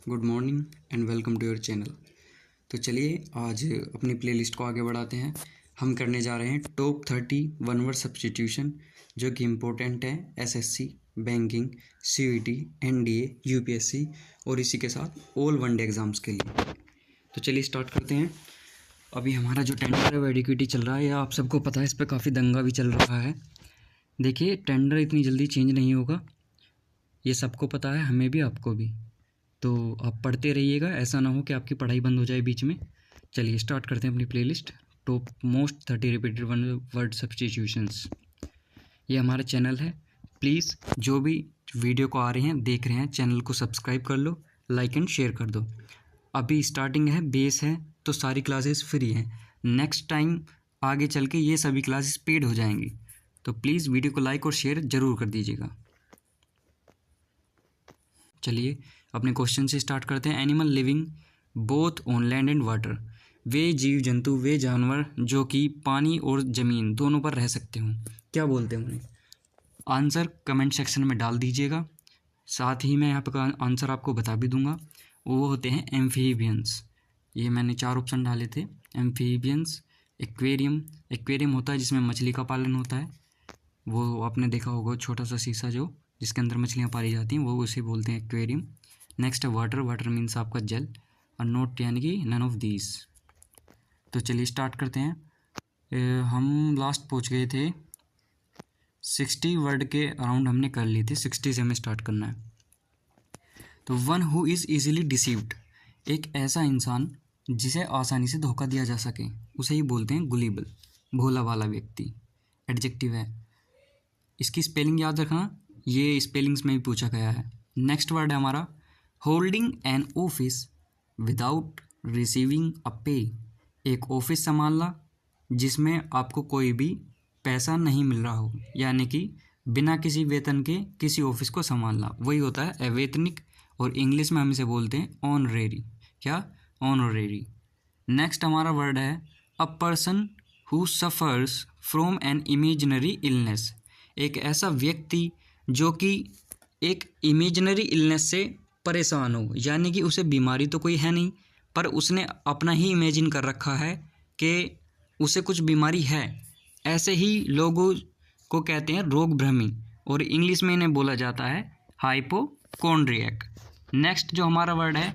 Good morning and welcome to your channel. तो चलिए आज अपनी प्लेलिस्ट को आगे बढ़ाते हैं। हम करने जा रहे हैं टॉप 30 वन वर्ड सब्स्टिट्यूशन जो कि इम्पोर्टेंट है SSC, banking, CET, NDA, UPSC और इसी के साथ ऑल वनडे एग्ज़ाम्स के लिए। तो चलिए स्टार्ट करते हैं। अभी हमारा जो टेंडर है एडिक्विटी चल रहा है, या आप सबको पता है, इस पर काफ़ी दंगा भी चल रहा है। देखिए, टेंडर इतनी जल्दी चेंज नहीं होगा, ये सबको पता है, हमें भी आपको भी। तो आप पढ़ते रहिएगा, ऐसा ना हो कि आपकी पढ़ाई बंद हो जाए बीच में। चलिए स्टार्ट करते हैं अपनी playlist top most 30 repeated one word substitutions. ये हमारा चैनल है, प्लीज़ जो भी वीडियो को आ रहे हैं देख रहे हैं, चैनल को सब्सक्राइब कर लो, लाइक एंड शेयर कर दो। अभी स्टार्टिंग है, बेस है, तो सारी क्लासेस फ्री हैं। नेक्स्ट टाइम आगे चल के ये सभी क्लासेस पेड हो जाएंगी, तो प्लीज़ वीडियो को लाइक और शेयर ज़रूर कर दीजिएगा। चलिए अपने क्वेश्चन से स्टार्ट करते हैं। Animal living both on land and water, वे जीव जंतु, वे जानवर जो कि पानी और ज़मीन दोनों पर रह सकते हों, क्या बोलते हैं उन्हें? आंसर कमेंट सेक्शन में डाल दीजिएगा, साथ ही मैं यहाँ पर आंसर आपको बता भी दूंगा। वो होते हैं एम्फीबियंस। ये मैंने 4 ऑप्शन डाले थे। एम्फीबियंस, एक्वेरियम, एक्वेरियम होता है जिसमें मछली का पालन होता है, वो आपने देखा होगा, छोटा सा शीशा जो जिसके अंदर मछलियाँ पाली जाती हैं, वो उसे बोलते हैं एक्वेरियम। नेक्स्ट है वाटर, वाटर मीन्स आपका जल, और नोट यानी कि नन ऑफ दीज। तो चलिए स्टार्ट करते हैं। हम लास्ट पहुंच गए थे 60 वर्ड के अराउंड, हमने कर ली थी, 60 से हमें स्टार्ट करना है। तो one who is easily deceived, एक ऐसा इंसान जिसे आसानी से धोखा दिया जा सके, उसे ही बोलते हैं गुलिबल, भोला वाला व्यक्ति। एडजेक्टिव है, इसकी स्पेलिंग याद रखना, ये स्पेलिंग्स में भी पूछा गया है। नेक्स्ट वर्ड है हमारा holding an office without receiving a पे, एक ऑफिस संभालना जिसमें आपको कोई भी पैसा नहीं मिल रहा हो, यानी कि बिना किसी वेतन के किसी ऑफिस को संभालना, वही होता है अवैतनिक, और इंग्लिश में हम इसे बोलते हैं ऑनरेरी। क्या? ऑनरेरी। नेक्स्ट हमारा वर्ड है a person who suffers from an imaginary illness, एक ऐसा व्यक्ति जो कि एक इमेजिनरी इलनेस से परेशान हो, यानी कि उसे बीमारी तो कोई है नहीं, पर उसने अपना ही इमेजिन कर रखा है कि उसे कुछ बीमारी है। ऐसे ही लोगों को कहते हैं रोग भ्रमी, और इंग्लिश में इन्हें बोला जाता है हाइपोकॉन्ड्रियक। नेक्स्ट जो हमारा वर्ड है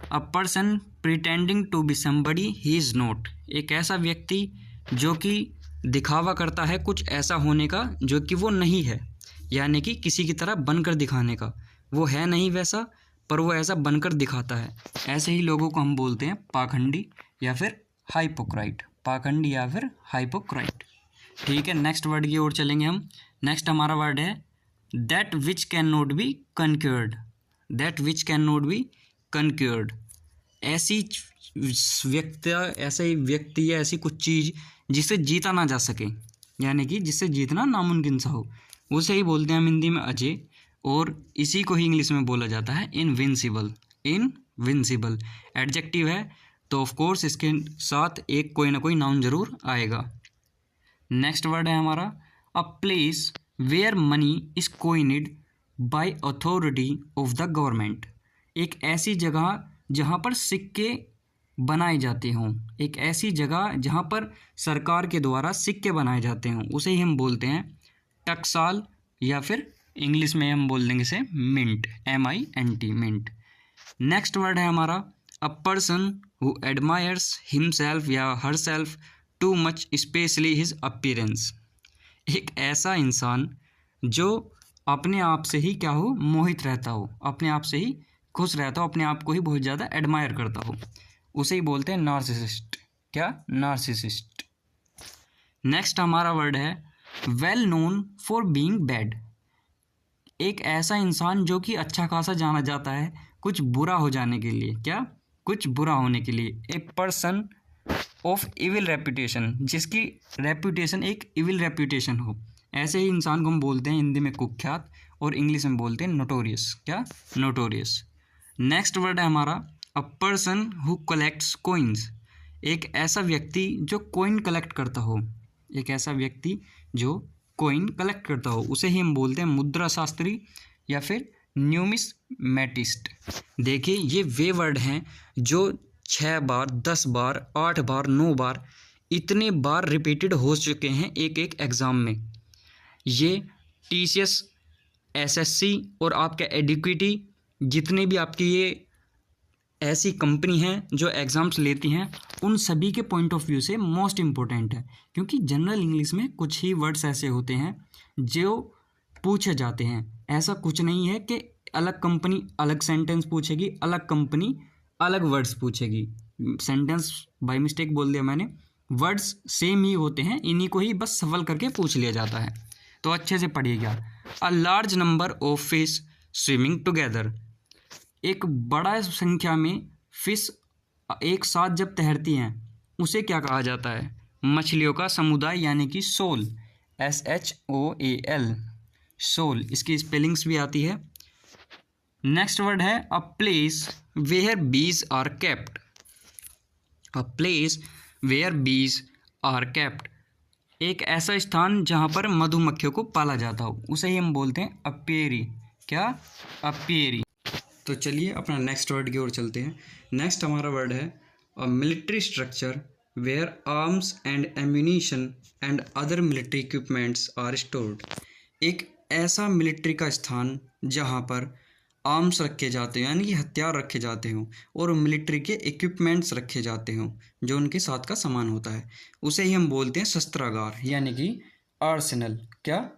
a person pretending to be somebody he is not, एक ऐसा व्यक्ति जो कि दिखावा करता है कुछ ऐसा होने का जो कि वो नहीं है, यानी कि किसी की तरह बनकर दिखाने का, वो है नहीं वैसा पर वो ऐसा बनकर दिखाता है। ऐसे ही लोगों को हम बोलते हैं पाखंडी या फिर हाइपोक्राइट, पाखंडी या फिर हाइपोक्राइट। ठीक है, नेक्स्ट वर्ड की ओर चलेंगे हम। नेक्स्ट हमारा वर्ड है that which can not be conquered, that which can not be conquered, ऐसी व्यक्ति या ऐसी कुछ चीज़ जिसे जीता ना जा सके, यानी कि जिससे जीतना नामुमकिन सा हो, उसे ही बोलते हैं हम हिंदी में अजय, और इसी को ही इंग्लिश में बोला जाता है इनविंसिबल, इनविंसिबल। एडजेक्टिव है तो ऑफ कोर्स इसके साथ एक कोई ना कोई नाउन जरूर आएगा। नेक्स्ट वर्ड है हमारा a place where money is coined by authority of the government, एक ऐसी जगह जहाँ पर सिक्के बनाए जाते हों, एक ऐसी जगह जहाँ पर सरकार के द्वारा सिक्के बनाए जाते हों, उसे ही हम बोलते हैं टकसाल, या फिर इंग्लिश में हम बोल देंगे इसे mint, MINT, mint. Next word है हमारा a person who admires himself या herself too much, especially his appearance, एक ऐसा इंसान जो अपने आप से ही क्या हो, मोहित रहता हो, अपने आप से ही खुश रहता हो, अपने आप को ही बहुत ज़्यादा एडमायर करता हो, उसे ही बोलते हैं नार्सिसिस्ट। क्या? नार्सिसिस्ट। नेक्स्ट हमारा वर्ड है well known for being bad, एक ऐसा इंसान जो कि अच्छा खासा जाना जाता है कुछ बुरा हो जाने के लिए। क्या? कुछ बुरा होने के लिए। A person of evil reputation, जिसकी रेपुटेशन एक इविल रेपुटेशन हो, ऐसे ही इंसान को हम बोलते हैं हिंदी में कुख्यात, और इंग्लिश में बोलते हैं नोटोरियस। क्या? नोटोरियस। नेक्स्ट वर्ड है हमारा a person who collects coins, एक ऐसा व्यक्ति जो कोइन कलेक्ट करता हो, एक ऐसा व्यक्ति जो कोइन कलेक्ट करता हो, उसे ही हम बोलते हैं मुद्रा शास्त्री या फिर न्यूमिस्मेटिस्ट। देखिए ये वे वर्ड हैं जो 6 बार, 10 बार, 8 बार, 9 बार, इतने बार रिपीटेड हो चुके हैं एक एक एग्ज़ाम में। ये टीसीएस, एसएससी और आपका एडिक्विटी, जितने भी आपकी ये ऐसी कंपनी हैं जो एग्ज़ाम्स लेती हैं, उन सभी के पॉइंट ऑफ व्यू से मोस्ट इम्पोर्टेंट है। क्योंकि जनरल इंग्लिश में कुछ ही वर्ड्स ऐसे होते हैं जो पूछे जाते हैं। ऐसा कुछ नहीं है कि अलग कंपनी अलग सेंटेंस पूछेगी, अलग कंपनी अलग वर्ड्स पूछेगी। सेंटेंस बाय मिस्टेक बोल दिया मैंने, वर्ड्स सेम ही होते हैं, इन्हीं को ही बस सफल करके पूछ लिया जाता है। तो अच्छे से पढ़िएगा। A large number of fish swimming together. एक बड़ा संख्या में फिश एक साथ जब तैरती हैं उसे क्या कहा जाता है? मछलियों का समुदाय, यानी कि सोल, SHOAL, सोल। इसकी स्पेलिंग्स भी आती है। नेक्स्ट वर्ड है a place where bees are kept. A place where bees are kept, एक ऐसा स्थान जहाँ पर मधुमक्खियों को पाला जाता हो, उसे ही हम बोलते हैं अपियरी। क्या? अपियरी। तो चलिए अपना नेक्स्ट वर्ड की ओर चलते हैं। नेक्स्ट हमारा वर्ड है a military structure where arms and ammunition and other military equipments are stored. एक ऐसा मिलिट्री का स्थान जहाँ पर आर्म्स रखे जाते हैं, यानी कि हथियार रखे जाते हों, और मिलिट्री के इक्विपमेंट्स रखे जाते हों जो उनके साथ का सामान होता है, उसे ही हम बोलते हैं शस्त्रागार, यानी कि आर्सेनल। क्या?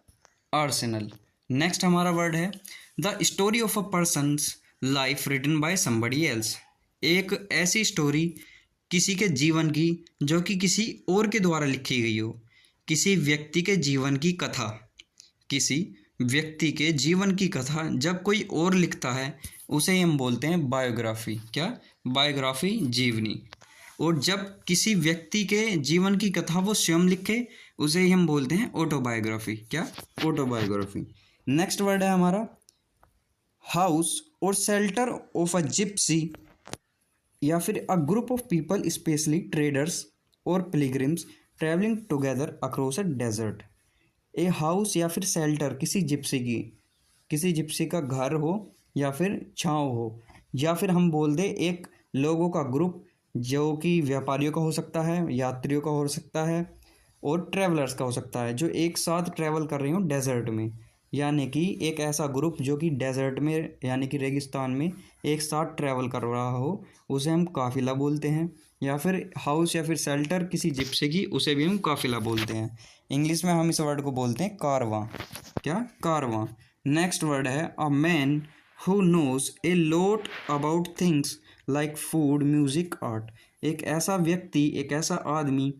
आर्सेनल। नेक्स्ट हमारा वर्ड है the story of a person's life written by somebody else. एक ऐसी स्टोरी किसी के जीवन की जो कि किसी और के द्वारा लिखी गई हो। किसी व्यक्ति के जीवन की कथा, किसी व्यक्ति के जीवन की कथा जब कोई और लिखता है उसे ही हम बोलते हैं बायोग्राफी। क्या? बायोग्राफी, जीवनी। और जब किसी व्यक्ति के जीवन की कथा वो स्वयं लिखे उसे ही हम बोलते हैं ऑटोबायोग्राफी। क्या? ऑटोबायोग्राफी। नेक्स्ट वर्ड है हमारा हाउस और शेल्टर ऑफ अ जिप्सी, या फिर a group of people especially traders और pilgrims travelling together across a desert. A house या फिर शेल्टर किसी जिप्सी का घर हो या फिर छांव हो, या फिर हम बोल दें एक लोगों का ग्रुप जो कि व्यापारियों का हो सकता है, यात्रियों का हो सकता है, और ट्रैवलर्स का हो सकता है जो एक साथ ट्रैवल कर रहे हो डेजर्ट में। यानी कि एक ऐसा ग्रुप जो कि डेजर्ट में यानी कि रेगिस्तान में एक साथ ट्रैवल कर रहा हो उसे हम काफिला बोलते हैं। या फिर हाउस या फिर शेल्टर किसी जिप्सी की, उसे भी हम काफिला बोलते हैं। इंग्लिश में हम इस वर्ड को बोलते हैं कारवां। क्या? कारवां। नेक्स्ट वर्ड है a man who knows a lot about things like food, music, art. एक ऐसा व्यक्ति, एक ऐसा आदमी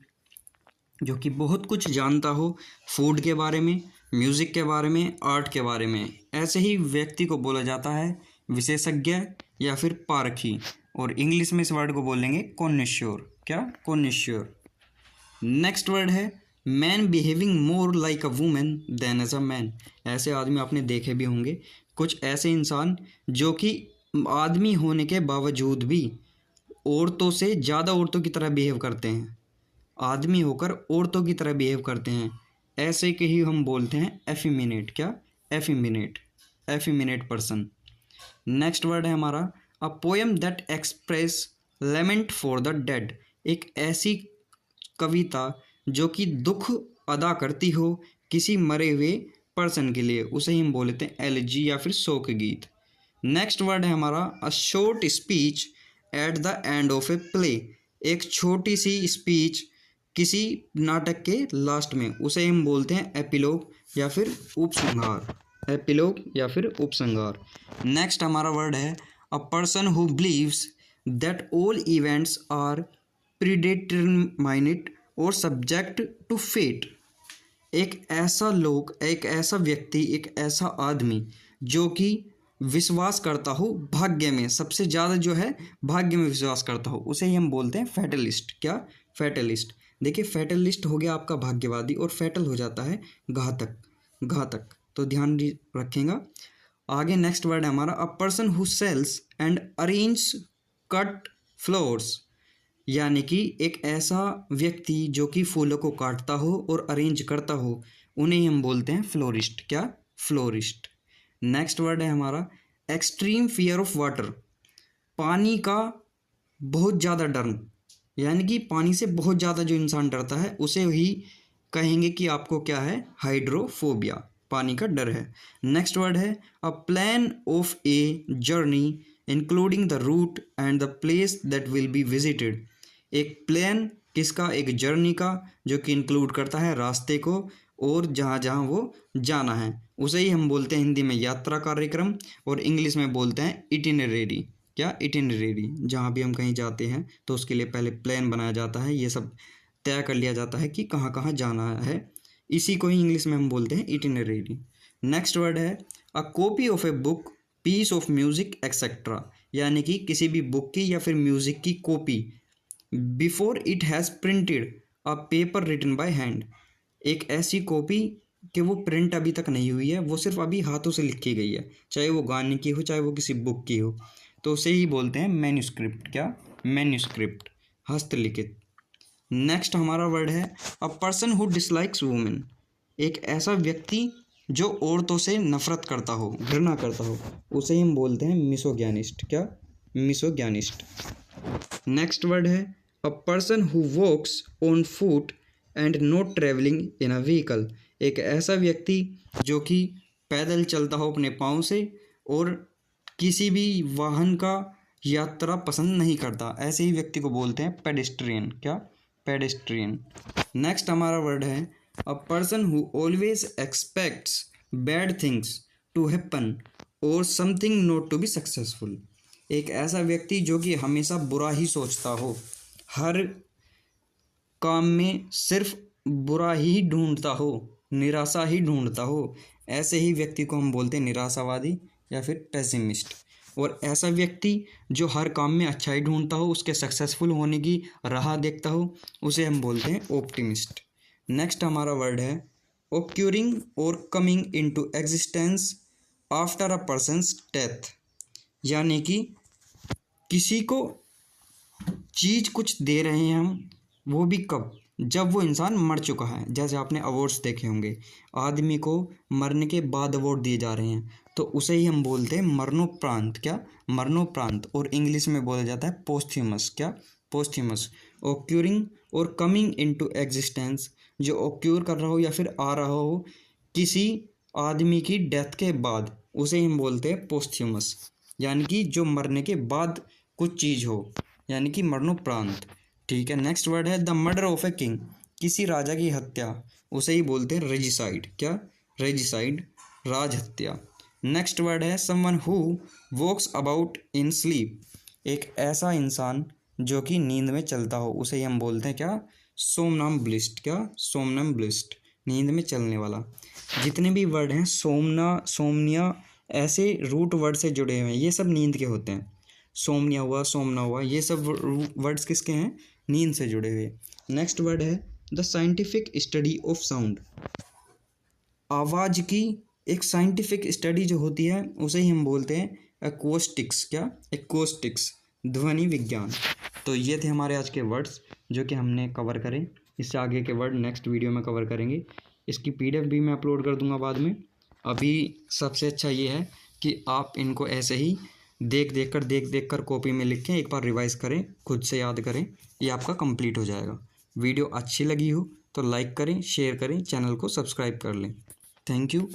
जो कि बहुत कुछ जानता हो फूड के बारे में, म्यूज़िक के बारे में, आर्ट के बारे में। ऐसे ही व्यक्ति को बोला जाता है विशेषज्ञ या फिर पारखी, और इंग्लिश में इस वर्ड को बोलेंगे कॉन्निश्योर। क्या? कॉन्निश्योर। नेक्स्ट वर्ड है man behaving more like a women than as a man. ऐसे आदमी आपने देखे भी होंगे, कुछ ऐसे इंसान जो कि आदमी होने के बावजूद भी औरतों से ज़्यादा औरतों की तरह बिहेव करते हैं, आदमी होकर औरतों की तरह बिहेव करते हैं। ऐसे के ही हम बोलते हैं एफिमिनेट। क्या? Effeminate, effeminate person. Next word है हमारा a poem that express lament for the dead. एक ऐसी कविता जो कि दुख अदा करती हो किसी मरे हुए पर्सन के लिए, उसे ही हम बोलते हैं एलिजी या फिर शोक गीत। नेक्स्ट वर्ड है हमारा a short speech at the end of a play. एक छोटी सी स्पीच किसी नाटक के लास्ट में, उसे हम बोलते हैं एपिलोग या फिर उपसंहार। एपिलोग या फिर उपसंहार। नेक्स्ट हमारा वर्ड है a person who believes that all events are predetermined और सब्जेक्ट टू फेट। एक ऐसा लोग, एक ऐसा व्यक्ति, एक ऐसा आदमी जो कि विश्वास करता हो भाग्य में, सबसे ज़्यादा जो है भाग्य में विश्वास करता हो, उसे ही हम बोलते हैं फैटलिस्ट। क्या? फैटलिस्ट। देखिए फैटलिस्ट हो गया आपका भाग्यवादी, और फैटल हो जाता है घातक, घातक। तो ध्यान रखेगा। आगे नेक्स्ट वर्ड है हमारा a person who sells and arrange cut flowers. यानी कि एक ऐसा व्यक्ति जो कि फूलों को काटता हो और अरेंज करता हो, उन्हें हम बोलते हैं फ्लोरिस्ट। क्या? फ्लोरिस्ट। नेक्स्ट वर्ड है हमारा एक्सट्रीम फियर ऑफ वाटर, पानी का बहुत ज़्यादा डर, यानी कि पानी से बहुत ज़्यादा जो इंसान डरता है उसे ही कहेंगे कि आपको क्या है, हाइड्रोफोबिया, पानी का डर है। नेक्स्ट वर्ड है a plan of a journey including the route and the place that will be visited. एक प्लान किसका, एक जर्नी का, जो कि इंक्लूड करता है रास्ते को और जहाँ जहाँ वो जाना है, उसे ही हम बोलते हैं हिंदी में यात्रा कार्यक्रम और इंग्लिश में बोलते हैं इटिनरेरी। क्या, इटिनरेरी। जहाँ भी हम कहीं जाते हैं तो उसके लिए पहले प्लान बनाया जाता है, ये सब तय कर लिया जाता है कि कहाँ कहाँ जाना है, इसी को ही इंग्लिश में हम बोलते हैं इटिनरेरी। नेक्स्ट वर्ड है a copy of a book, piece of music etcetera, यानी कि किसी भी बुक की या फिर म्यूजिक की copy before it has printed a paper written by hand. एक ऐसी कॉपी कि वो प्रिंट अभी तक नहीं हुई है, वो सिर्फ अभी हाथों से लिखी गई है, चाहे वो गाने की हो चाहे वो किसी बुक की हो, तो उसे ही बोलते हैं मैन्यूस्क्रिप्ट। क्या, मैन्यूस्क्रिप्ट, हस्तलिखित। नेक्स्ट हमारा वर्ड है a person who dislikes women, एक ऐसा व्यक्ति जो औरतों से नफरत करता हो, घृणा करता हो, उसे ही हम बोलते हैं मिसोग्यानिस्ट। क्या, मिसोग्यानिस्ट। नेक्स्ट वर्ड है a person who walks on foot and not travelling in a vehicle, एक ऐसा व्यक्ति जो कि पैदल चलता हो अपने पाँव से और किसी भी वाहन का यात्रा पसंद नहीं करता, ऐसे ही व्यक्ति को बोलते हैं पेडेस्ट्रियन। क्या, पेडेस्ट्रियन। नेक्स्ट हमारा वर्ड है a person who always expects bad things to happen और something not to be successful, एक ऐसा व्यक्ति जो कि हमेशा बुरा ही सोचता हो, हर काम में सिर्फ बुरा ही ढूंढता हो, निराशा ही ढूंढता हो, ऐसे ही व्यक्ति को हम बोलते हैं निराशावादी या फिर पेसिमिस्ट। और ऐसा व्यक्ति जो हर काम में अच्छा ही ढूंढता हो, उसके सक्सेसफुल होने की राह देखता हो, उसे हम बोलते हैं ऑप्टिमिस्ट। नेक्स्ट हमारा वर्ड है ओक्यूरिंग और coming into existence after a persons death, यानी कि किसी को चीज़ कुछ दे रहे हैं हम, वो भी कब, जब वो इंसान मर चुका है। जैसे आपने अवार्ड्स देखे होंगे, आदमी को मरने के बाद अवार्ड दिए जा रहे हैं, तो उसे ही हम बोलते हैं मरणोपरांत। क्या, मरणोपरांत। और इंग्लिश में बोला जाता है पोस्थ्यूमस। क्या, पोस्थ्यूमस। ओक्यूरिंग और कमिंग इनटू एग्जिस्टेंस, जो ओक्यूर कर रहा हो या फिर आ रहा हो किसी आदमी की डेथ के बाद, उसे हम बोलते हैं पोस्थ्यूमस, यानी कि जो मरने के बाद कुछ चीज़ हो, यानी कि मरणोपरांत। ठीक है। नेक्स्ट वर्ड है the murder of a king, किसी राजा की हत्या, उसे ही बोलते हैं रेजिसाइड। क्या, रेजिसाइड, राज हत्या। नेक्स्ट वर्ड है someone who walks about in sleep, एक ऐसा इंसान जो कि नींद में चलता हो, उसे ही हम बोलते हैं क्या, सोमनम्बुलिस्ट। क्या, सोमनम्बुलिस्ट, नींद में चलने वाला। जितने भी वर्ड हैं सोमना, सोमनिया, ऐसे रूट वर्ड से जुड़े हुए हैं, ये सब नींद के होते हैं। सोमनिया हुआ, सोमना हुआ, ये सब वर्ड्स किसके हैं, नींद से जुड़े हुए। नेक्स्ट वर्ड है the scientific study of sound, आवाज़ की एक साइंटिफिक स्टडी जो होती है उसे ही हम बोलते हैं एक्वोस्टिक्स। क्या, एक्वोस्टिक्स, ध्वनि विज्ञान। तो ये थे हमारे आज के वर्ड्स जो कि हमने कवर करें। इससे आगे के वर्ड नेक्स्ट वीडियो में कवर करेंगे। इसकी PDF भी मैं अपलोड कर दूंगा बाद में। अभी सबसे अच्छा ये है कि आप इनको ऐसे ही देख देख कर कॉपी में लिखें, एक बार रिवाइज करें, खुद से याद करें, ये आपका कंप्लीट हो जाएगा। वीडियो अच्छी लगी हो तो लाइक करें, शेयर करें, चैनल को सब्सक्राइब कर लें। Thank you.